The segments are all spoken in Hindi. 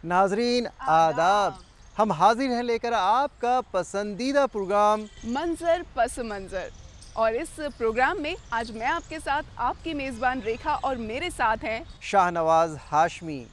नाजरीन आदाब, हम हाजिर हैं लेकर आपका पसंदीदा प्रोग्राम मंजर पस मंजर। और इस प्रोग्राम में आज मैं आपके साथ आपकी मेज़बान रेखा और मेरे साथ हैं शाहनवाज हाशमी।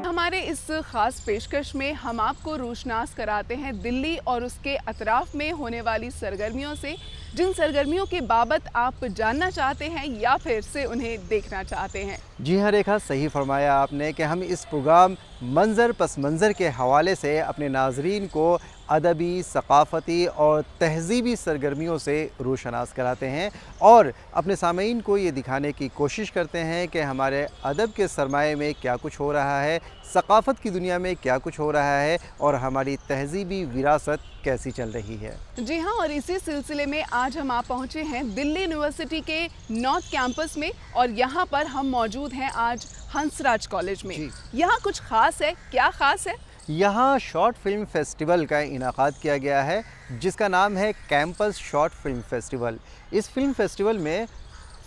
हमारे इस ख़ास पेशकश में हम आपको रोशनास कराते हैं दिल्ली और उसके अतराफ़ में होने वाली सरगर्मियों से, जिन सरगर्मियों के बाबत आप जानना चाहते हैं या फिर से उन्हें देखना चाहते हैं। जी हाँ रेखा, सही फरमाया आपने कि हम इस प्रोग्राम मंजर पस मंजर के हवाले से अपने नाजरीन को अदबी, सकाफ़ती और तहज़ीबी सरगर्मियों से रोशनास कराते हैं और अपने सामीन को ये दिखाने की कोशिश करते हैं कि हमारे अदब के सरमाए में क्या कुछ हो रहा है, सकाफ़त की दुनिया में क्या कुछ हो रहा है और हमारी तहज़ीबी विरासत कैसी चल रही है। जी हाँ, और इसी सिलसिले में आज हम आप पहुँचे हैं दिल्ली यूनिवर्सिटी के नॉर्थ कैंपस में और यहाँ पर हम मौजूद हैं आज हंसराज कॉलेज में। यहाँ कुछ ख़ास है, क्या ख़ास है? यहाँ शॉर्ट फिल्म फेस्टिवल का इनाकाद किया गया है जिसका नाम है कैंपस शॉर्ट फिल्म फेस्टिवल। इस फिल्म फेस्टिवल में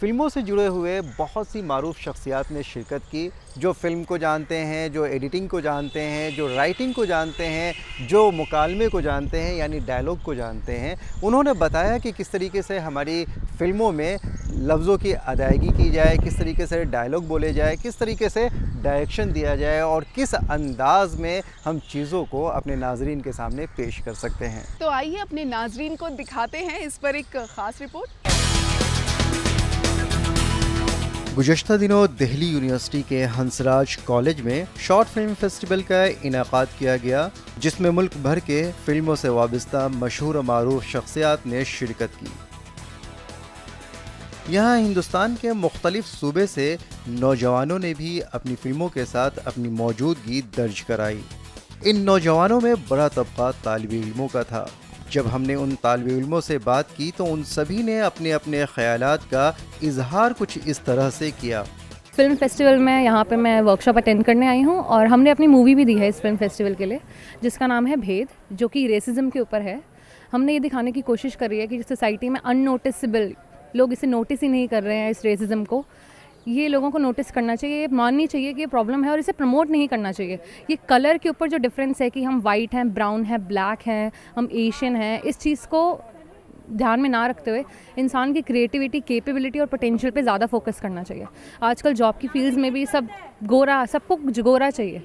फ़िल्मों से जुड़े हुए बहुत सी मारूफ शख्सियात ने शिरकत की, जो फ़िल्म को जानते हैं, जो एडिटिंग को जानते हैं, जो राइटिंग को जानते हैं, जो मुकालमे को जानते हैं यानी डायलॉग को जानते हैं। उन्होंने बताया कि किस तरीके से हमारी फ़िल्मों में लफ्ज़ों की अदायगी की जाए, किस तरीके से डायलॉग बोले जाए, किस तरीके से डायरेक्शन दिया जाए और किस अंदाज़ में हम चीज़ों को अपने नाज़रीन के सामने पेश कर सकते हैं। तो आइए अपने नाज़रीन को दिखाते हैं इस पर एक ख़ास रिपोर्ट। गुज़श्ता दिनों दिल्ली यूनिवर्सिटी के हंसराज कॉलेज में शॉर्ट फिल्म फेस्टिवल का इनाकाद किया गया, जिसमें मुल्क भर के फिल्मों से वाबस्ता मशहूर और मारूफ शख्सियात ने शिरकत की। यहाँ हिंदुस्तान के मुख्तलिफ सूबे से नौजवानों ने भी अपनी फिल्मों के साथ अपनी मौजूदगी दर्ज कराई। इन नौजवानों में बड़ा तबका तालिबे इल्मों का था। जब हमने उन तालिबे इल्मों से बात की तो उन सभी ने अपने अपने ख्यालात का इजहार कुछ इस तरह से किया। फिल्म फेस्टिवल में यहाँ पे मैं वर्कशॉप अटेंड करने आई हूँ और हमने अपनी मूवी भी दी है इस फिल्म फेस्टिवल के लिए, जिसका नाम है भेद, जो कि रेसिज्म के ऊपर है। हमने ये दिखाने की कोशिश करी है कि सोसाइटी में अननोटिसेबल लोग इसे नोटिस ही नहीं कर रहे हैं, इस रेसिज्म को। ये लोगों को नोटिस करना चाहिए, ये माननी चाहिए कि ये प्रॉब्लम है और इसे प्रमोट नहीं करना चाहिए। ये कलर के ऊपर जो डिफरेंस है कि हम वाइट हैं, ब्राउन है, ब्लैक हैं, हम एशियन हैं, इस चीज़ को ध्यान में ना रखते हुए इंसान की क्रिएटिविटी, कैपेबिलिटी और पोटेंशियल पे ज़्यादा फोकस करना चाहिए। आजकल जॉब की फील्ड्स में भी सब गोरा, सबको गोरा चाहिए।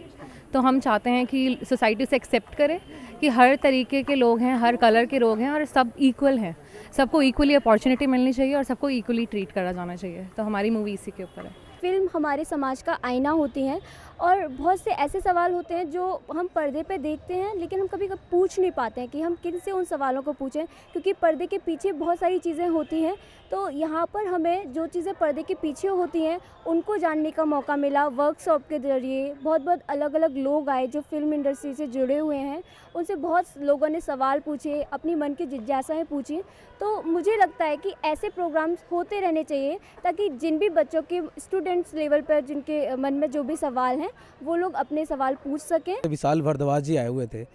तो हम चाहते हैं कि सोसाइटी से एक्सेप्ट करे कि हर तरीके के लोग हैं, हर कलर के लोग हैं और सब इक्वल हैं। सबको इक्वली अपॉर्चुनिटी मिलनी चाहिए और सबको इक्वली ट्रीट करा जाना चाहिए। तो हमारी मूवी इसी के ऊपर है। फ़िल्म हमारे समाज का आईना होती हैं और बहुत से ऐसे सवाल होते हैं जो हम पर्दे पे देखते हैं, लेकिन हम कभी कभी पूछ नहीं पाते हैं कि हम किन से उन सवालों को पूछें, क्योंकि पर्दे के पीछे बहुत सारी चीज़ें होती हैं। तो यहाँ पर हमें जो चीज़ें पर्दे के पीछे होती हैं उनको जानने का मौका मिला। वर्कशॉप के ज़रिए बहुत बहुत अलग अलग लोग आए जो फिल्म इंडस्ट्री से जुड़े हुए हैं, उनसे बहुत लोगों ने सवाल पूछे, अपनी मन की जिज्ञासाएँ पूछी। तो मुझे लगता है कि ऐसे प्रोग्राम्स होते रहने चाहिए ताकि जिन भी बच्चों के स्टूडेंट्स लेवल पर जिनके मन में जो भी सवाल हैं वो लोग अपने सवाल पूछ सकें। विशाल भारद्वाज जी आए हुए थे,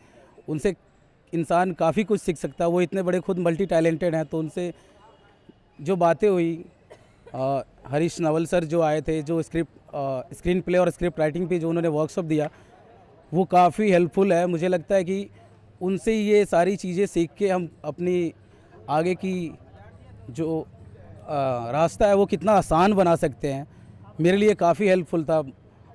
उनसे इंसान काफ़ी कुछ सीख सकता है। वो इतने बड़े खुद मल्टी टैलेंटेड हैं, तो उनसे जो बातें हुई, हरीश नवल सर जो आए थे, जो स्क्रीन प्ले और स्क्रिप्ट राइटिंग पे जो उन्होंने वर्कशॉप दिया, वो काफ़ी हेल्पफुल है। मुझे लगता है कि उनसे ये सारी चीज़ें सीख के हम अपनी आगे की जो रास्ता है वो कितना आसान बना सकते हैं। मेरे लिए काफ़ी हेल्पफुल था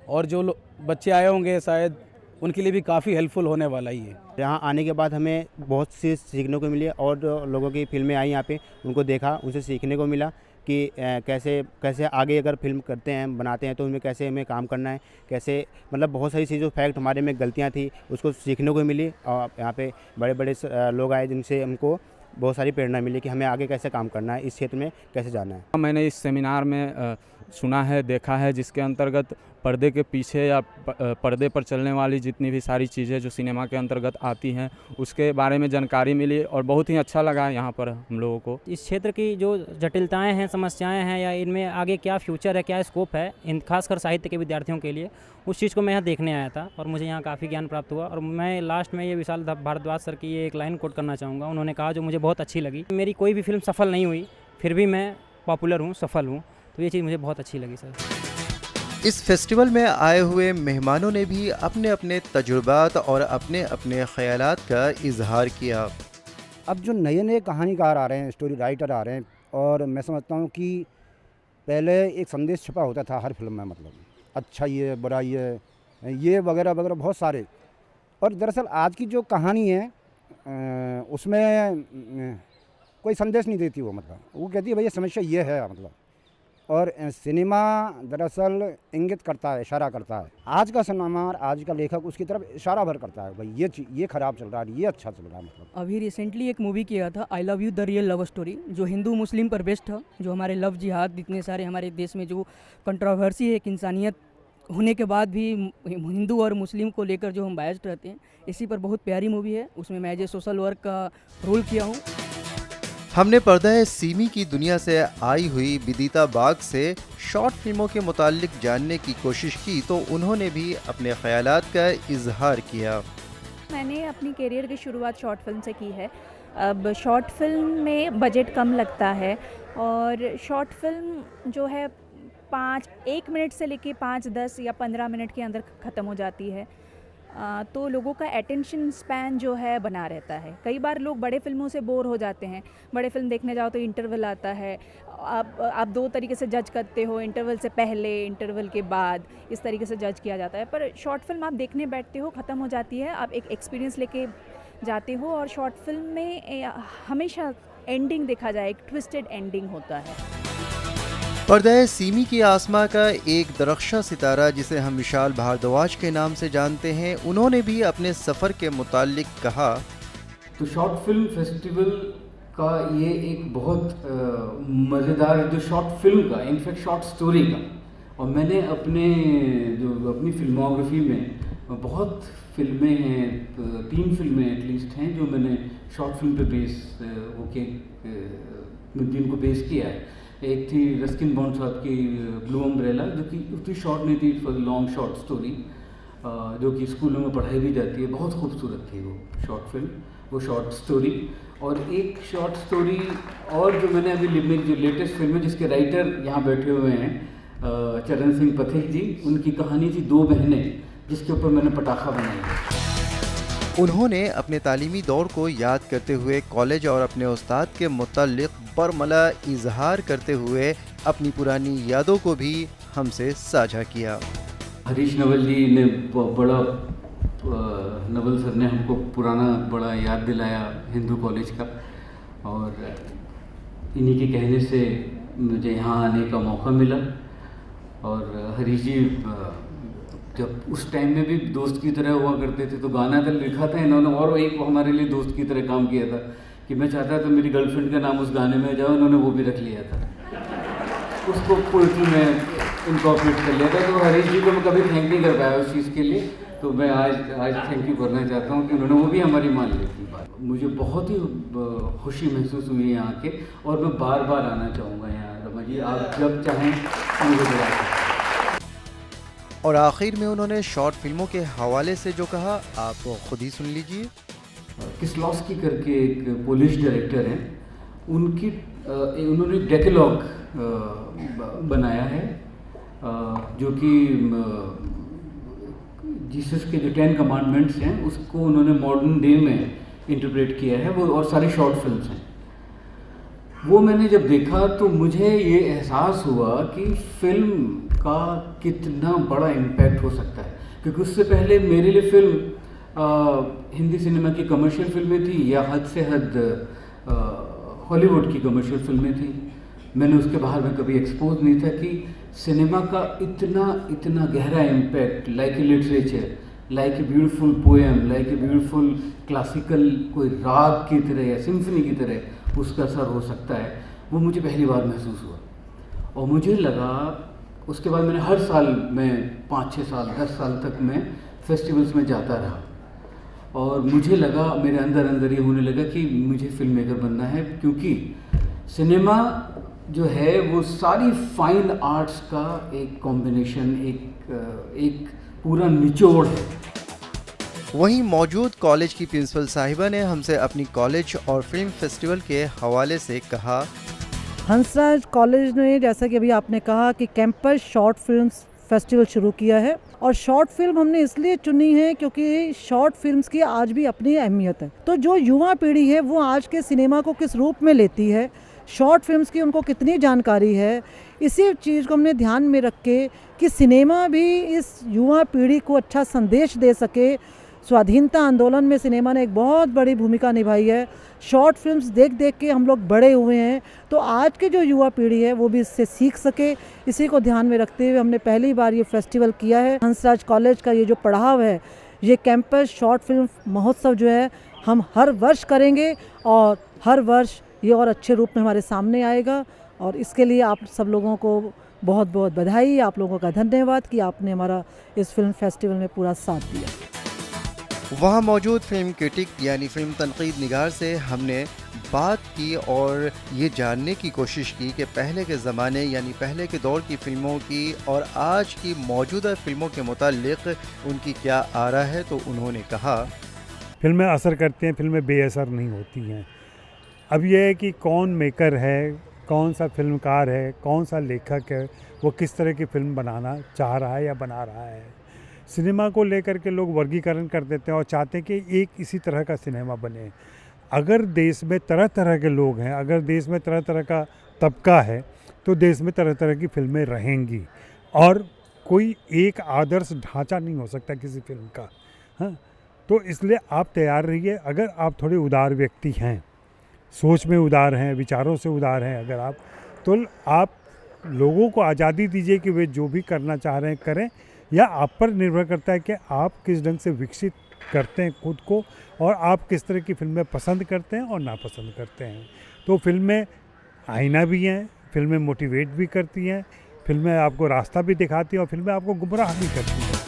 और जो बच्चे आए होंगे शायद उनके लिए भी काफ़ी हेल्पफुल होने वाला ही है। यहाँ आने के बाद हमें बहुत सी सीखने को मिली और जो लोगों की फिल्में आई यहाँ पे उनको देखा, उनसे सीखने को मिला कि कैसे कैसे आगे अगर फिल्म करते हैं, बनाते हैं तो उनमें कैसे हमें काम करना है, कैसे मतलब बहुत सारी चीज़ों फैक्ट हमारे में गलतियाँ थी उसको सीखने को मिली। और यहाँ पे बड़े बड़े लोग आए जिनसे हमको बहुत सारी प्रेरणा मिली कि हमें आगे कैसे काम करना है, इस क्षेत्र में कैसे जाना है। मैंने इस सेमिनार में सुना है, देखा है, जिसके अंतर्गत पर्दे के पीछे या पर्दे पर चलने वाली जितनी भी सारी चीज़ें जो सिनेमा के अंतर्गत आती हैं उसके बारे में जानकारी मिली और बहुत ही अच्छा लगा यहाँ पर हम लोगों को। इस क्षेत्र की जो जटिलताएं हैं, समस्याएं हैं या इनमें आगे क्या फ्यूचर है, क्या स्कोप है, इन खासकर साहित्य के विद्यार्थियों के लिए, उस चीज़ को मैं यहाँ देखने आया था और मुझे यहाँ काफ़ी ज्ञान प्राप्त हुआ। और मैं लास्ट में ये विशाल भारद्वाज सर की ये एक लाइन कोट करना चाहूँगा। उन्होंने कहा जो मुझे बहुत अच्छी लगी, मेरी कोई भी फिल्म सफल नहीं हुई फिर भी मैं पॉपुलर हूँ, सफल हूँ। तो ये चीज़ मुझे बहुत अच्छी लगी सर। इस फेस्टिवल में आए हुए मेहमानों ने भी अपने अपने तजुर्बात और अपने अपने ख्यालात का इजहार किया। अब जो नए नए कहानीकार आ रहे हैं, स्टोरी राइटर आ रहे हैं, और मैं समझता हूँ कि पहले एक संदेश छुपा होता था हर फिल्म में, मतलब अच्छा ये बुरा ये वगैरह वगैरह बहुत सारे। और दरअसल आज की जो कहानी है उसमें कोई संदेश नहीं देती वो वो कहती है भैया समस्या ये है मतलब। और सिनेमा दरअसल इंगित करता है, इशारा करता है। आज का सिनेमा और आज का लेखक उसकी तरफ इशारा भर करता है, भाई ये ख़राब चल रहा है, ये अच्छा चल रहा है मतलब। अभी रिसेंटली एक मूवी किया था I love you the real love story, जो हिंदू मुस्लिम पर बेस्ड था। जो हमारे लव जिहाद इतने सारे हमारे देश में जो कंट्रोवर्सी है, एक इंसानियत होने के बाद भी हिंदू और मुस्लिम को लेकर जो हम बायस्ड रहते हैं, इसी पर बहुत प्यारी मूवी है। उसमें मैं एज ए सोशल वर्क का रोल किया हूँ। हमने पर्दा सीमी की दुनिया से आई हुई विदिता बाग से शॉर्ट फिल्मों के मुताल्लिक जानने की कोशिश की तो उन्होंने भी अपने ख्यालात का इजहार किया। मैंने अपनी करियर की शुरुआत शॉर्ट फिल्म से की है। अब शॉर्ट फिल्म में बजट कम लगता है और शॉर्ट फिल्म जो है 1 मिनट से लेके 5, 10 या 15 मिनट के अंदर ख़त्म हो जाती है। तो लोगों का अटेंशन स्पैन जो है बना रहता है। कई बार लोग बड़े फिल्मों से बोर हो जाते हैं। बड़े फिल्म देखने जाओ तो इंटरवल आता है, आप 2 तरीके से जज करते हो, इंटरवल से पहले, इंटरवल के बाद, इस तरीके से जज किया जाता है। पर शॉर्ट फिल्म आप देखने बैठते हो, ख़त्म हो जाती है, आप एक एक्सपीरियंस लेके जाते हो। और शॉर्ट फिल्म में हमेशा एंडिंग देखा जाए, एक ट्विस्टेड एंडिंग होता है। पर्दा सीमी की आसमां का एक दरख्शा सितारा जिसे हम विशाल भारद्वाज के नाम से जानते हैं, उन्होंने भी अपने सफ़र के मुताल्लिक कहा। तो शॉर्ट फिल्म फेस्टिवल का ये एक बहुत मज़ेदार जो शॉर्ट फिल्म का, इनफैक्ट शॉर्ट स्टोरी का, और मैंने अपनी फिल्मोग्राफी में बहुत फिल्में हैं, 3 फिल्में एटलीस्ट हैं जो मैंने शॉर्ट फिल्म पे बेस होके जिनको बेस किया है। एक थी रस्किन बॉन्ड साहब की ब्लू अम्ब्रेला, जो कि उतनी शॉर्ट नहीं थी, फॉर लॉन्ग शॉर्ट स्टोरी, जो कि स्कूलों में पढ़ाई भी जाती है। बहुत खूबसूरत थी वो शॉर्ट फिल्म, वो शॉर्ट स्टोरी। और एक शॉर्ट स्टोरी और जो मैंने अभी जो लेटेस्ट फिल्म है जिसके राइटर यहाँ बैठे हुए हैं चरण सिंह पथिक जी, उनकी कहानी थी 2 बहनें, जिसके ऊपर मैंने पटाखा बनाई। उन्होंने अपने तालीमी दौर को याद करते हुए कॉलेज और अपने उस्ताद के मुताल्लिक बरमला इजहार करते हुए अपनी पुरानी यादों को भी हमसे साझा किया। हरीश नवल जी ने बड़ा नवल सर ने हमको पुराना बड़ा याद दिलाया हिंदू कॉलेज का, और इन्हीं के कहने से मुझे यहाँ आने का मौका मिला। और हरीश जी जब उस टाइम में भी दोस्त की तरह हुआ करते थे, तो गाना तो लिखा था इन्होंने, और एक हमारे लिए दोस्त की तरह काम किया था कि मैं चाहता था मेरी गर्लफ्रेंड का नाम उस गाने में जाओ, उन्होंने वो भी रख लिया था, उसको पोइट्री में इनकॉर्पोरेट कर लिया था। तो हरीश जी को मैं कभी थैंक नहीं कर पाया उस चीज़ के लिए, तो मैं आज थैंक यू करना चाहता हूँ कि उन्होंने वो भी हमारी मान ली थी बात। मुझे बहुत ही खुशी महसूस हुई है यहाँ के, और मैं बार बार आना चाहूँगा यहाँ। रमा जी आप जब चाहें मुझे बुला सकते। और आखिर में उन्होंने शॉर्ट फिल्मों के हवाले से जो कहा, आप खुद ही सुन लीजिए। किस्लॉस्की करके एक पोलिश डायरेक्टर हैं, उन्होंने डेकेलॉग बनाया है, जो कि जीसस के जो 10 कमांडमेंट्स हैं उसको उन्होंने मॉडर्न डे में इंटरप्रेट किया है, वो और सारी शॉर्ट फिल्म्स हैं। वो मैंने जब देखा तो मुझे ये एहसास हुआ कि फिल्म का कितना बड़ा इम्पैक्ट हो सकता है, क्योंकि उससे पहले मेरे लिए फिल्म हिंदी सिनेमा की कमर्शियल फिल्में थी या हद से हद हॉलीवुड की कमर्शियल फिल्में थी। मैंने उसके बाहर में कभी एक्सपोज नहीं था कि सिनेमा का इतना गहरा impact, like A literature, like a beautiful poem, like a beautiful classical कोई राग की तरह या सिम्फनी की तरह उसका असर हो सकता है। वो मुझे पहली बार महसूस हुआ, और मुझे लगा उसके बाद मैंने हर साल मैं 5-6 साल 10 साल तक मैं फेस्टिवल्स में जाता रहा, और मुझे लगा मेरे अंदर ये होने लगा कि मुझे फिल्म मेकर बनना है, क्योंकि सिनेमा जो है वो सारी फाइन आर्ट्स का एक कॉम्बिनेशन, एक पूरा निचोड़ है। वहीं मौजूद कॉलेज की प्रिंसिपल साहिबा ने हमसे अपनी कॉलेज और फिल्म फेस्टिवल के हवाले से कहा। हंसराज कॉलेज ने, जैसा कि अभी आपने कहा कि कैंपस शॉर्ट फिल्म्स फेस्टिवल शुरू किया है। और शॉर्ट फिल्म हमने इसलिए चुनी है क्योंकि शॉर्ट फिल्म्स की आज भी अपनी अहमियत है। तो जो युवा पीढ़ी है वो आज के सिनेमा को किस रूप में लेती है, शॉर्ट फिल्म्स की उनको कितनी जानकारी है, इसी चीज़ को हमने ध्यान में रख के कि सिनेमा भी इस युवा पीढ़ी को अच्छा संदेश दे सके। स्वाधीनता आंदोलन में सिनेमा ने एक बहुत बड़ी भूमिका निभाई है। शॉर्ट फिल्म्स देख देख के हम लोग बड़े हुए हैं, तो आज की जो युवा पीढ़ी है वो भी इससे सीख सके, इसी को ध्यान में रखते हुए हमने पहली बार ये फेस्टिवल किया है। हंसराज कॉलेज का ये जो पड़ाव है, ये कैंपस शॉर्ट फिल्म महोत्सव जो है हम हर वर्ष करेंगे और हर वर्ष ये और अच्छे रूप में हमारे सामने आएगा। और इसके लिए आप सब लोगों को बहुत बहुत बधाई, आप लोगों का धन्यवाद कि आपने हमारा इस फिल्म फेस्टिवल में पूरा साथ दिया। वहाँ मौजूद फिल्म क्रिटिक यानी फिल्म तनकीद निगार से हमने बात की और ये जानने की कोशिश की कि पहले के ज़माने यानी पहले के दौर की फ़िल्मों की और आज की मौजूदा फ़िल्मों के मुताल्लिक़ उनकी क्या आरा है। तो उन्होंने कहा, फिल्में असर करती हैं, फिल्में बेअसर नहीं होती हैं। अब यह है कि कौन मेकर है, कौन सा फिल्मकार है, कौन सा लेखक है, वो किस तरह की फ़िल्म बनाना चाह रहा है या बना रहा है। सिनेमा को लेकर के लोग वर्गीकरण कर देते हैं और चाहते हैं कि एक इसी तरह का सिनेमा बने। अगर देश में तरह तरह के लोग हैं, अगर देश में तरह तरह का तबका है, तो देश में तरह तरह की फिल्में रहेंगी और कोई एक आदर्श ढांचा नहीं हो सकता किसी फिल्म का। हाँ, तो इसलिए आप तैयार रहिए। अगर आप थोड़े उदार व्यक्ति हैं, सोच में उदार हैं, विचारों से उदार हैं अगर आप, तो आप लोगों को आज़ादी दीजिए कि वे जो भी करना चाह रहे हैं करें, या आप पर निर्भर करता है कि आप किस ढंग से विकसित करते हैं खुद को और आप किस तरह की फिल्में पसंद करते हैं और नापसंद करते हैं। तो फिल्में आईना भी हैं, फिल्में मोटिवेट भी करती हैं, फिल्में आपको रास्ता भी दिखाती हैं और फिल्में आपको गुमराह भी करती हैं।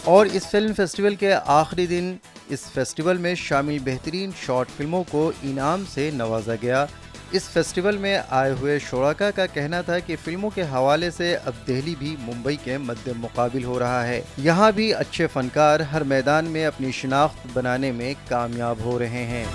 और इस फिल्म फेस्टिवल के आखिरी दिन इस फेस्टिवल में शामिल बेहतरीन शॉर्ट फिल्मों को इनाम से नवाजा गया। इस फेस्टिवल में आए हुए शुराका का कहना था कि फिल्मों के हवाले से अब दिल्ली भी मुंबई के मद्दे मुकाबिल हो रहा है। यहाँ भी अच्छे फनकार हर मैदान में अपनी शिनाख्त बनाने में कामयाब हो रहे हैं।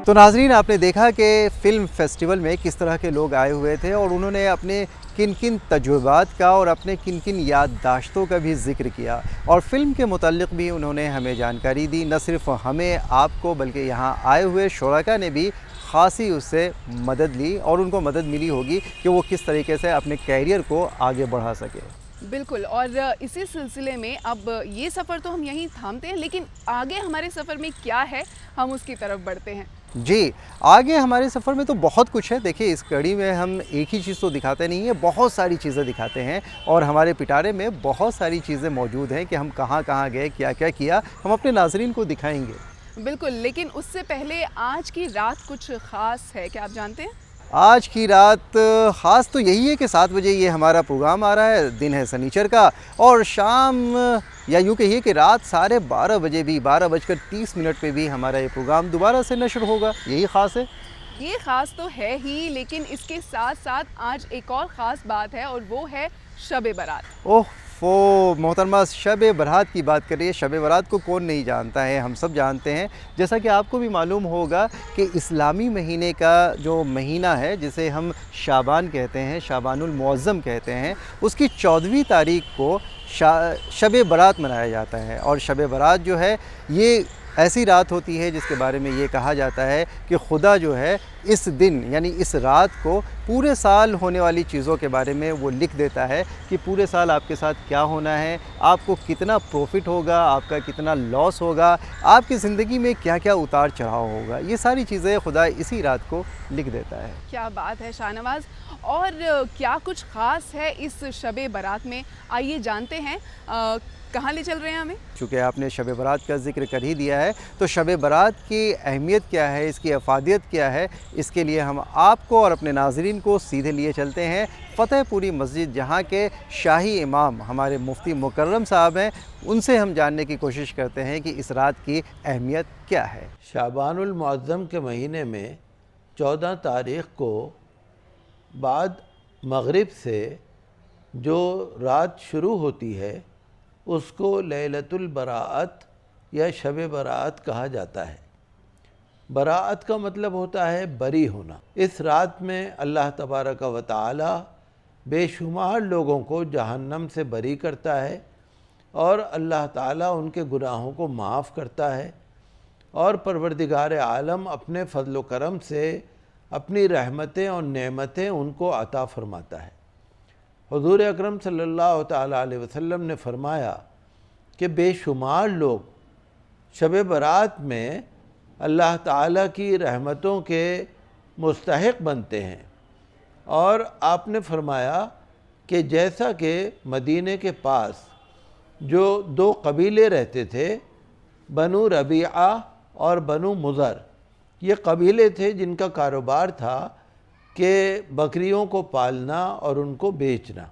तो नाजरीन, आपने देखा कि फ़िल्म फेस्टिवल में किस तरह के लोग आए हुए थे और उन्होंने अपने किन किन तजुर्बात का और अपने किन किन याददाश्तों का भी ज़िक्र किया और फ़िल्म के मुताल्लिक़ भी उन्होंने हमें जानकारी दी। न सिर्फ हमें, आपको, बल्कि यहाँ आए हुए शुराका ने भी ख़ासी उससे मदद ली और उनको मदद मिली होगी कि वो किस तरीके से अपने कैरियर को आगे बढ़ा सके। बिल्कुल, और इसी सिलसिले में अब ये सफ़र तो हम यहीं थामते हैं, लेकिन आगे हमारे सफ़र में क्या है, हम उसकी तरफ बढ़ते हैं। जी, आगे हमारे सफ़र में तो बहुत कुछ है। देखिए, इस कड़ी में हम एक ही चीज़ तो दिखाते नहीं हैं, बहुत सारी चीज़ें दिखाते हैं और हमारे पिटारे में बहुत सारी चीज़ें मौजूद हैं कि हम कहाँ कहाँ गए, क्या क्या किया, हम अपने नाज़रीन को दिखाएंगे। बिल्कुल, लेकिन उससे पहले आज की रात कुछ ख़ास है, क्या आप जानते हैं? आज की रात ख़ास तो यही है कि 7 बजे ये हमारा प्रोग्राम आ रहा है, दिन है शनिचर का, और शाम या यूँ कहिए कि रात 12:30 बजे भी 12:30 पे भी हमारा ये प्रोग्राम दोबारा से नशर होगा। यही ख़ास है। ये ख़ास तो है ही, लेकिन इसके साथ साथ आज एक और ख़ास बात है और वो है शब बारात। ओह मोहतरमा, शब बारात की बात करिए। शब बारात को कौन नहीं जानता है, हम सब जानते हैं। जैसा कि आपको भी मालूम होगा कि इस्लामी महीने का जो महीना है, जिसे हम शाबान कहते हैं, शाबानुल मुअज़्ज़म कहते हैं, उसकी 14वीं तारीख को शब बारात मनाया जाता है। और शब बारात जो है ये ऐसी रात होती है जिसके बारे में ये कहा जाता है कि खुदा जो है इस दिन यानी इस रात को पूरे साल होने वाली चीज़ों के बारे में वो लिख देता है कि पूरे साल आपके साथ क्या होना है, आपको कितना प्रॉफिट होगा, आपका कितना लॉस होगा, आपकी ज़िंदगी में क्या क्या उतार चढ़ाव होगा। ये सारी चीज़ें खुदा इसी रात को लिख देता है। क्या बात है शाहनवाज़, और क्या कुछ ख़ास है इस शब बारात में, आइए जानते हैं। कहाँ ले चल रहे हैं हमें? चूँकि आपने शब बारात का जिक्र कर ही दिया है, तो शब बारात की अहमियत क्या है, इसकी अफादियत क्या है, इसके लिए हम आपको और अपने नाज़रीन को सीधे लिए चलते हैं फ़तेहपुरी मस्जिद, जहाँ के शाही इमाम हमारे मुफ्ती मुकर्रम साहब हैं। उनसे हम जानने की कोशिश करते हैं कि इस रात की अहमियत क्या है। शाबानुल मुअज़्ज़म के महीने में 14 तारीख़ को बाद मग़रिब से जो रात शुरू होती है उसको लैलतुल बराअत या शब बरात कहा जाता है। बराअत का मतलब होता है बरी होना। इस रात में अल्लाह तबारक व तआला बेशुमार लोगों को जहन्नम से बरी करता है और अल्लाह ताला उनके गुनाहों को माफ़ करता है और परवरदिगार आलम अपने फ़ज़ल व करम से अपनी रहमतें और नेमतें उनको अता फ़रमाता है। हुज़ूर अकरम सल्लल्लाहु तआला अलैहि वसल्लम ने फ़रमाया कि बेशुमार लोग शब बरात में अल्लाह ताला की रहमतों के मुस्तहिक़ बनते हैं और आपने फ़रमाया कि जैसा कि मदीने के पास जो दो कबीले रहते थे, बनु रबीआ और बनु मुज़र, ये कबीले थे जिनका कारोबार था कि बकरियों को पालना और उनको बेचना।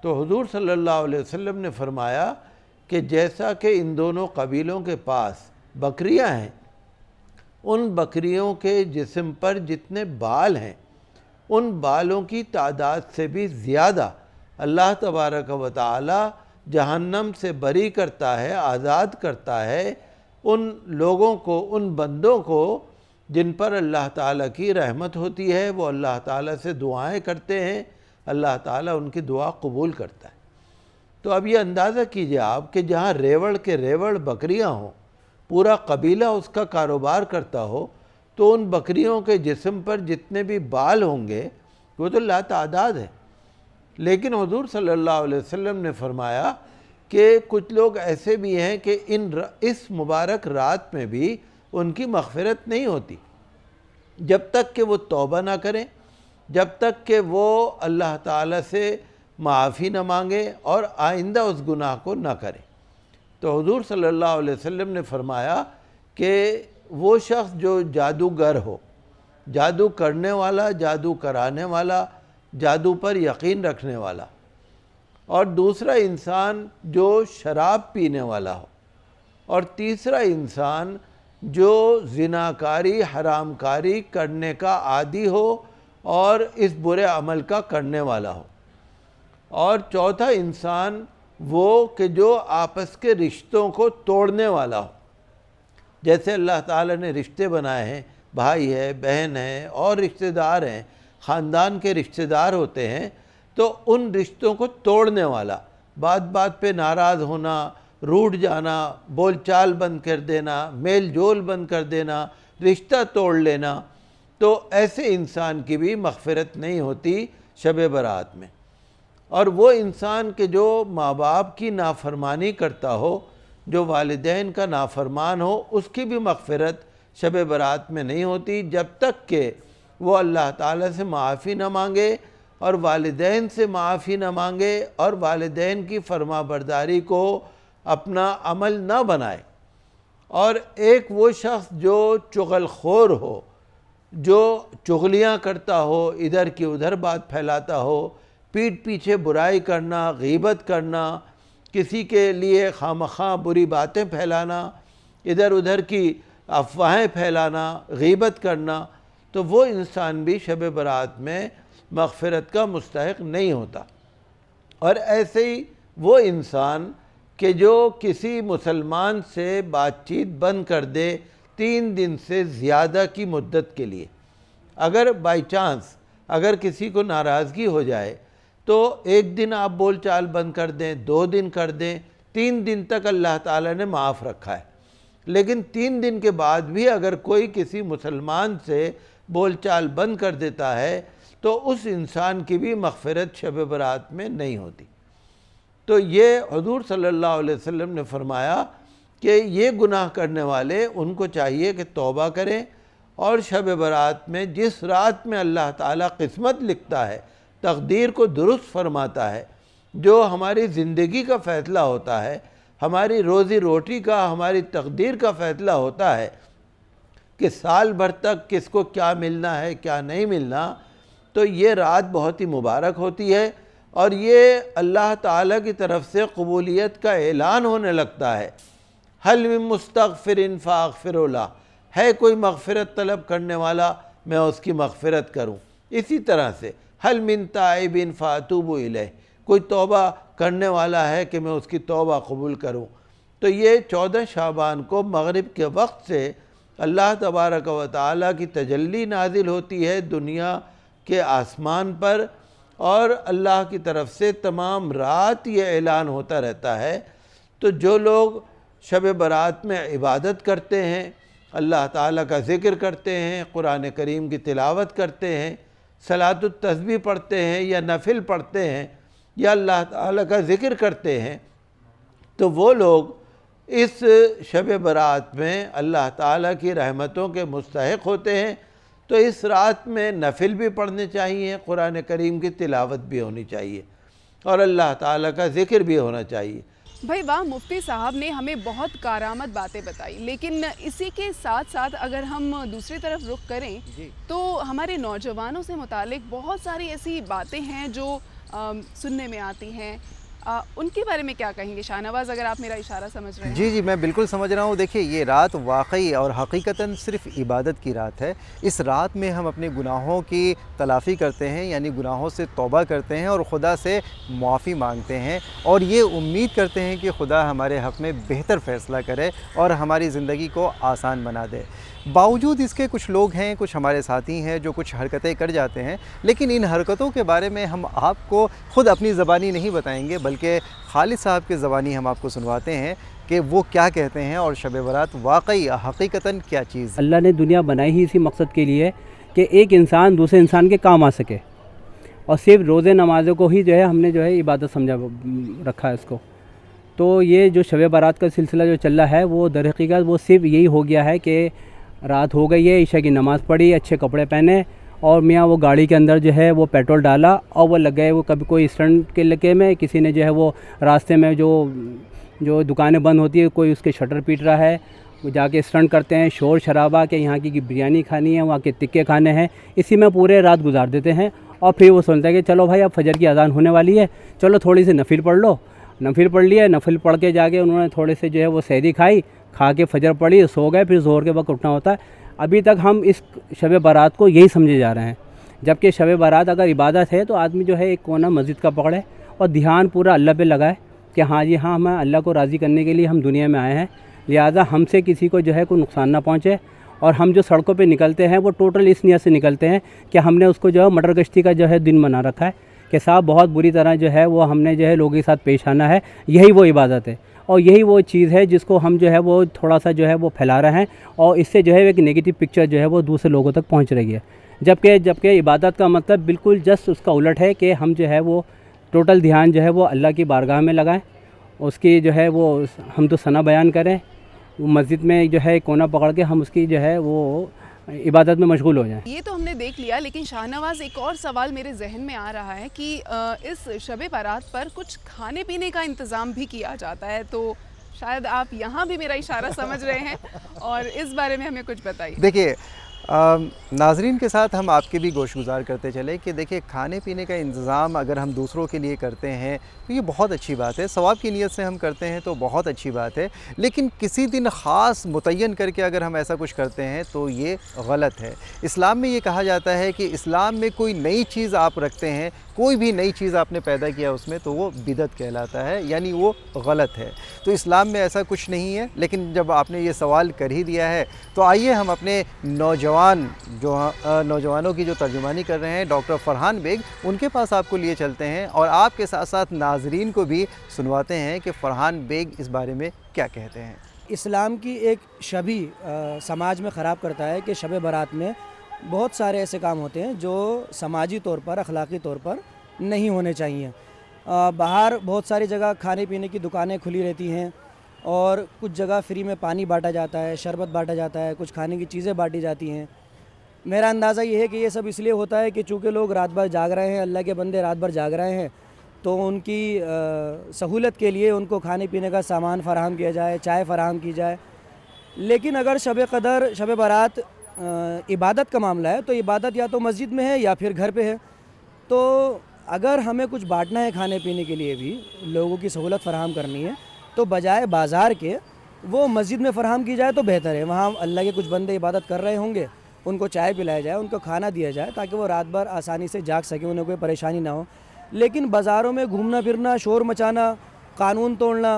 तो हुज़ूर सल्लल्लाहु अलैहि वसल्लम ने फ़रमाया कि जैसा कि इन दोनों कबीलों के पास बकरियां हैं, उन बकरियों के जिस्म पर जितने बाल हैं उन बालों की तादाद से भी ज़्यादा अल्लाह तबारक व तआला जहन्नम से बरी करता है, आज़ाद करता है उन लोगों को, उन बंदों को जिन पर अल्लाह ताला की रहमत होती है। वो अल्लाह ताला से दुआएं करते हैं, अल्लाह ताला उनकी दुआ कबूल करता है। तो अब ये अंदाज़ा कीजिए आप कि जहाँ रेवड़ के रेवड़ बकरियाँ हों, पूरा कबीला उसका कारोबार करता हो, तो उन बकरियों के जिस्म पर जितने भी बाल होंगे वो तो लातादाद है। लेकिन हुज़ूर सल्लल्लाहु अलैहि वसल्लम ने फ़रमाया कि कुछ लोग ऐसे भी हैं कि इस मुबारक रात में भी उनकी मग़फ़िरत नहीं होती जब तक कि वो तौबा ना करें, जब तक कि वो अल्लाह ताला से माफ़ी न मांगे और आइंदा उस गुनाह को न करें। तो हुज़ूर सल्लल्लाहु अलैहि वसल्लम ने फ़रमाया कि वो शख्स जो जादूगर हो, जादू करने वाला, जादू कराने वाला, जादू पर यकीन रखने वाला, और दूसरा इंसान जो शराब पीने वाला हो, और तीसरा इंसान जो ज़िनाकारी हरामकारी करने का आदी हो और इस बुरे अमल का करने वाला हो, और चौथा इंसान वो कि जो आपस के रिश्तों को तोड़ने वाला हो। जैसे अल्लाह ताला ने रिश्ते बनाए हैं, भाई है, बहन है और रिश्तेदार हैं, ख़ानदान के रिश्तेदार होते हैं, तो उन रिश्तों को तोड़ने वाला, बात बात पे नाराज़ होना, रूठ जाना, बोलचाल बंद कर देना, मेल जोल बंद कर देना, रिश्ता तोड़ लेना, तो ऐसे इंसान की भी मग़फ़िरत नहीं होती शब बरात में। और वो इंसान के जो माँ बाप की नाफरमानी करता हो, जो वालिदैन का नाफरमान हो, उसकी भी मग़फ़िरत शब बरात में नहीं होती जब तक कि वो अल्लाह ताला से माफ़ी न मांगे और वालिदैन से माफ़ी न मांगे और वालिदैन की फरमाबरदारी को अपना अमल न बनाए। और एक वो शख्स जो चुगलखोर हो, जो चुगलियाँ करता हो, इधर की उधर बात फैलाता हो, पीठ पीछे बुराई करना, गीबत करना, किसी के लिए खामखा बुरी बातें फैलाना, इधर उधर की अफवाहें फैलाना, गीबत करना, तो वो इंसान भी शब बरात में मग़फ़िरत का मुस्तहिक़ नहीं होता। और ऐसे ही वो इंसान कि जो किसी मुसलमान से बातचीत बंद कर दे 3 दिन से ज़्यादा की मुद्दत के लिए, अगर बाई चांस अगर किसी को नाराज़गी हो जाए तो 1 दिन आप बोलचाल बंद कर दें, 2 दिन कर दें, 3 दिन तक अल्लाह ताला ने माफ़ रखा है। लेकिन 3 दिन के बाद भी अगर कोई किसी मुसलमान से बोलचाल बंद कर देता है तो उस इंसान की भी मग़फ़िरत शब बरात में नहीं होती। तो ये हुज़ूर सल्लल्लाहु अलैहि वसल्लम ने फ़रमाया कि ये गुनाह करने वाले उनको चाहिए कि तौबा करें और शब बरात में जिस रात में अल्लाह ताला किस्मत लिखता है, तक़दीर को दुरुस्त फरमाता है, जो हमारी ज़िंदगी का फ़ैसला होता है, हमारी रोज़ी रोटी का, हमारी तक़दीर का फ़ैसला होता है कि साल भर तक किसको क्या मिलना है क्या नहीं मिलना, तो ये रात बहुत ही मुबारक होती है और ये अल्लाह ताला की तरफ से कबूलियत का ऐलान होने लगता है। हल मिन मुस्तग़फ़िरिन फ़अग़फ़िरु लह, है कोई मग़फ़िरत तलब करने वाला, मैं उसकी मग़फ़िरत करूँ। इसी तरह से हल मिन ताइबिन फ़अतूबु इलैह, कोई तौबा करने वाला है कि मैं उसकी तौबा कबूल करूँ। तो ये 14 शाबान को मग़रिब के वक्त से अल्लाह तबारक व तआला की तजल्ली नाजिल होती है दुनिया के आसमान पर, और अल्लाह की तरफ से तमाम रात ये ऐलान होता रहता है। तो जो लोग शब बरात में इबादत करते हैं, अल्लाह ताला का ज़िक्र करते हैं, कुरान करीम की तिलावत करते हैं, सलातुत तस्बीह पढ़ते हैं या नफिल पढ़ते हैं या अल्लाह ताला का ज़िक्र करते हैं, तो वो लोग इस शब बरात में अल्लाह ताला की रहमतों के मुस्तहिक़ होते हैं। तो इस रात में नफिल भी पढ़ने चाहिए, कुरान करीम की तिलावत भी होनी चाहिए और अल्लाह ताला का ज़िक्र भी होना चाहिए। भाई वाह, मुफ्ती साहब ने हमें बहुत कारामद बातें बताई, लेकिन इसी के साथ साथ अगर हम दूसरी तरफ रुख करें तो हमारे नौजवानों से मुतालिक बहुत सारी ऐसी बातें हैं जो सुनने में आती हैं। उनके बारे में क्या कहेंगे शाहनवाज़, अगर आप मेरा इशारा समझ रहे हैं? जी जी, मैं बिल्कुल समझ रहा हूँ। देखिए, ये रात वाकई और हकीकतन सिर्फ़ इबादत की रात है। इस रात में हम अपने गुनाहों की तलाफ़ी करते हैं, यानी गुनाहों से तौबा करते हैं और खुदा से मुआफ़ी मांगते हैं और ये उम्मीद करते हैं कि खुदा हमारे हक़ में बेहतर फ़ैसला करे और हमारी ज़िंदगी को आसान बना दे। बावजूद इसके कुछ लोग हैं, कुछ हमारे साथी हैं जो कुछ हरकतें कर जाते हैं, लेकिन इन हरकतों के बारे में हम आपको ख़ुद अपनी ज़बानी नहीं बताएंगे, बल्कि खालिद साहब की ज़बानी हम आपको सुनवाते हैं कि वो क्या कहते हैं और शब बरात वाकई हकीकतन क्या चीज़। अल्लाह ने दुनिया बनाई ही इसी मकसद के लिए कि एक इंसान दूसरे इंसान के काम आ सके, और सिर्फ रोज़े नमाज़ों को ही जो है हमने जो है इबादत समझा रखा है इसको। तो ये जो शब बरात का सिलसिला जो चल रहा है वो दर हकीकत वो सिर्फ यही हो गया है कि रात हो गई है, ईशा की नमाज़ पढ़ी, अच्छे कपड़े पहने और मियाँ वो गाड़ी के अंदर जो है वो पेट्रोल डाला और वो लग गए वो कभी कोई स्टंट के लगे में, किसी ने जो है वो रास्ते में जो दुकानें बंद होती है कोई उसके शटर पीट रहा है, वो जाके स्टंट करते हैं, शोर शराबा के यहाँ की बिरयानी खानी है, वहाँ के तिक्के खाने हैं, इसी में पूरे रात गुजार देते हैं। और फिर वो सोचते हैं कि चलो भाई अब फजर की अजान होने वाली है, चलो थोड़ी सी नफिल पढ़ लो। नफिल पढ़ लिया, नफिल पढ़ के जाके उन्होंने थोड़े से जो है वो सहरी खाई, खा के फजर पढ़ी, सो गए, फिर ज़ोहर के वक्त उठना होता है। अभी तक हम इस शब बारात को यही समझे जा रहे हैं, जबकि शब बारात अगर इबादत है तो आदमी जो है एक कोना मस्जिद का पकड़े और ध्यान पूरा अल्लाह पे लगाए कि हाँ जी हाँ, हमें अल्लाह को राज़ी करने के लिए हम दुनिया में आए हैं, लिहाजा हमसे किसी को जो है कोई नुकसान ना पहुँचे। और हम जो सड़कों पे निकलते हैं वो टोटल इस नियत से निकलते हैं कि हमने उसको जो है मटर गश्ती का जो है दिन बना रखा है कि साहब बहुत बुरी तरह जो है वो हमने जो है लोगों के साथ पेश आना है, यही वो इबादत है और यही वो चीज़ है जिसको हम जो है वो थोड़ा सा जो है वो फैला रहे हैं और इससे जो है एक नेगेटिव पिक्चर जो है वो दूसरे लोगों तक पहुंच रही है। जबकि इबादत का मतलब बिल्कुल जस्ट उसका उलट है कि हम जो है वो टोटल ध्यान जो है वो अल्लाह की बारगाह में लगाएं, उसकी जो है वो हम तो सना बयान करें, वो मस्जिद में जो है कोना पकड़ के हम उसकी जो है वो इबादत में मशगूल हो जाएं। ये तो हमने देख लिया, लेकिन शाहनवाज़ एक और सवाल मेरे जहन में आ रहा है कि इस शब बारात पर कुछ खाने पीने का इंतज़ाम भी किया जाता है, तो शायद आप यहाँ भी मेरा इशारा समझ रहे हैं और इस बारे में हमें कुछ बताइए। देखिए, नाजरीन के साथ हम आपके भी गोशगुजार करते चले कि देखिए, खाने पीने का इंतज़ाम अगर हम दूसरों के लिए करते हैं तो ये बहुत अच्छी बात है, सवाब की नीयत से हम करते हैं तो बहुत अच्छी बात है, लेकिन किसी दिन ख़ास मुतय्यन करके अगर हम ऐसा कुछ करते हैं तो ये गलत है। इस्लाम में ये कहा जाता है कि इस्लाम में कोई नई चीज़ आप रखते हैं, कोई भी नई चीज़ आपने पैदा किया उसमें, तो वो बिदअत कहलाता है, यानी वो गलत है। तो इस्लाम में ऐसा कुछ नहीं है। लेकिन जब आपने ये सवाल कर ही दिया है तो आइए हम अपने नौजवानों की जो तर्जुमानी कर रहे हैं डॉक्टर फरहान बेग, उनके पास आपको लिए चलते हैं और आपके साथ साथ नाजरीन को भी सुनवाते हैं कि फरहान बेग इस बारे में क्या कहते हैं। इस्लाम की एक छवि समाज में ख़राब करता है कि शब बारात में बहुत सारे ऐसे काम होते हैं जो समाजी तौर पर, अखलाकी तौर पर नहीं होने चाहिए। बाहर बहुत सारी जगह खाने पीने की दुकानें खुली रहती हैं और कुछ जगह फ्री में पानी बांटा जाता है, शरबत बांटा जाता है, कुछ खाने की चीज़ें बांटी जाती हैं। मेरा अंदाज़ा ये है कि ये सब इसलिए होता है कि चूँकि लोग रात भर जाग रहे हैं, अल्लाह के बंदे रात भर जाग रहे हैं, तो उनकी सहूलत के लिए उनको खाने पीने का सामान फ़राहम किया जाए, चाय फ़राहम की जाए। लेकिन अगर शब क़दर, शब बारात इबादत का मामला है तो इबादत या तो मस्जिद में है या फिर घर पे है। तो अगर हमें कुछ बांटना है खाने पीने के लिए भी, लोगों की सहूलत फ़राहम करनी है, तो बजाय बाज़ार के वो मस्जिद में फ़राहम की जाए तो बेहतर है। वहाँ अल्लाह के कुछ बंदे इबादत कर रहे होंगे, उनको चाय पिलाया जाए, उनको खाना दिया जाए ताकि वो रात भर आसानी से जाग सकें, उन्हें कोई परेशानी ना हो। लेकिन बाज़ारों में घूमना फिरना, शोर मचाना, कानून तोड़ना,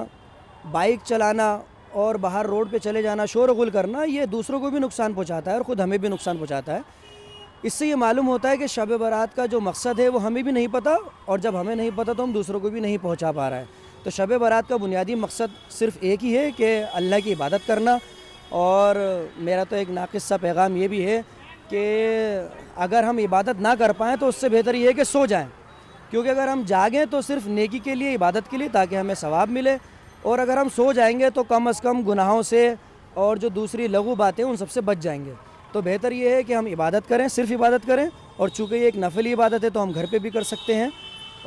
बाइक चलाना और बाहर रोड पे चले जाना, शोर-गुल करना, ये दूसरों को भी नुकसान पहुंचाता है और ख़ुद हमें भी नुकसान पहुंचाता है। इससे ये मालूम होता है कि शब बारात का जो मकसद है वो हमें भी नहीं पता, और जब हमें नहीं पता तो हम दूसरों को भी नहीं पहुंचा पा रहा है। तो शब बारात का बुनियादी मकसद सिर्फ़ एक ही है कि अल्लाह की इबादत करना। और मेरा तो एक नाक़िस सा पैगाम ये भी है कि अगर हम इबादत ना कर पाएँ तो उससे बेहतर ये है कि सो जाएँ, क्योंकि अगर हम जागें तो सिर्फ़ नेकी के लिए, इबादत के लिए, ताकि हमें सवाब मिले, और अगर हम सो जाएंगे तो कम से कम गुनाहों से और जो दूसरी लघु बातें उन सबसे बच जाएंगे। तो बेहतर ये है कि हम इबादत करें, सिर्फ इबादत करें, और चूँकि ये एक नफली इबादत है तो हम घर पे भी कर सकते हैं,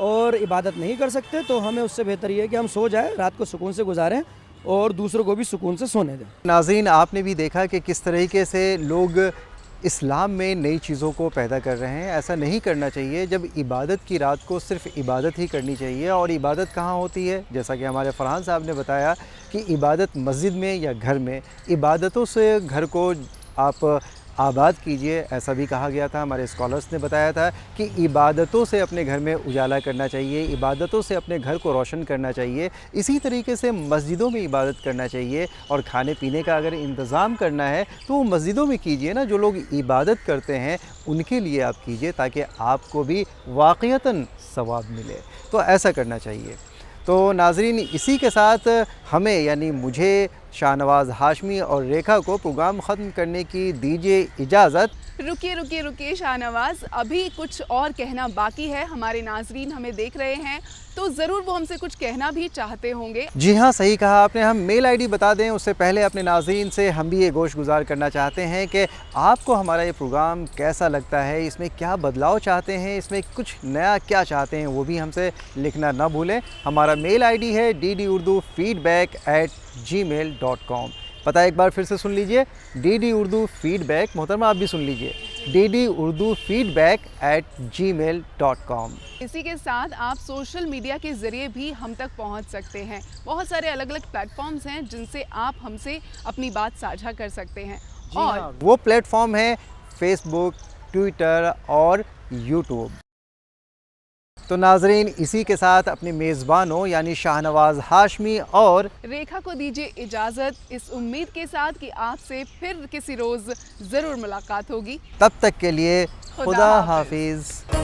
और इबादत नहीं कर सकते तो हमें उससे बेहतर ये है कि हम सो जाएं, रात को सुकून से गुजारें और दूसरों को भी सुकून से सोने दें। नाज़रीन, आपने भी देखा कि किस तरीके से लोग इस्लाम में नई चीज़ों को पैदा कर रहे हैं। ऐसा नहीं करना चाहिए। जब इबादत की रात को सिर्फ़ इबादत ही करनी चाहिए। और इबादत कहाँ होती है? जैसा कि हमारे फरहान साहब ने बताया कि इबादत मस्जिद में या घर में। इबादतों से घर को आप आबाद कीजिए, ऐसा भी कहा गया था। हमारे स्कॉलर्स ने बताया था कि इबादतों से अपने घर में उजाला करना चाहिए, इबादतों से अपने घर को रोशन करना चाहिए। इसी तरीके से मस्जिदों में इबादत करना चाहिए। और खाने पीने का अगर इंतज़ाम करना है तो वो मस्जिदों में कीजिए ना, जो लोग इबादत करते हैं उनके लिए आप कीजिए, ताकि आपको भी वाक़ईतन सवाब मिले। तो ऐसा करना चाहिए। तो नाज़रीन, इसी के साथ हमें यानी मुझे, शाहनवाज़ हाशमी और रेखा को प्रोग्राम ख़त्म करने की दीजिए इजाज़त। रुकिए शाहनवाज़, अभी कुछ और कहना बाकी है। हमारे नाजरीन हमें देख रहे हैं तो ज़रूर वो हमसे कुछ कहना भी चाहते होंगे। जी हाँ, सही कहा आपने। हम मेल आईडी बता दें उससे पहले अपने नाजरीन से हम भी ये गोश गुजार करना चाहते हैं कि आपको हमारा ये प्रोग्राम कैसा लगता है, इसमें क्या बदलाव चाहते हैं, इसमें कुछ नया क्या चाहते हैं, वो भी हमसे लिखना ना भूलें। हमारा मेल आईडी है ddurdufeedback@gmail.com। पता एक बार फिर से सुन लीजिए, ddurdufeedback, मोहतरमा आप भी सुन लीजिए, ddurdufeedback@gmail.com। इसी के साथ आप सोशल मीडिया के ज़रिए भी हम तक पहुंच सकते हैं। बहुत सारे अलग अलग प्लेटफॉर्म्स हैं जिनसे आप हमसे अपनी बात साझा कर सकते हैं। और हाँ, वो प्लेटफॉर्म है फेसबुक, ट्विटर और यूट्यूब। तो नाजरीन, इसी के साथ अपने मेज़बानों यानी शाहनवाज़ हाशमी और रेखा को दीजिए इजाज़त, इस उम्मीद के साथ कि आपसे फिर किसी रोज़ ज़रूर मुलाकात होगी। तब तक के लिए खुदा हाफिज़।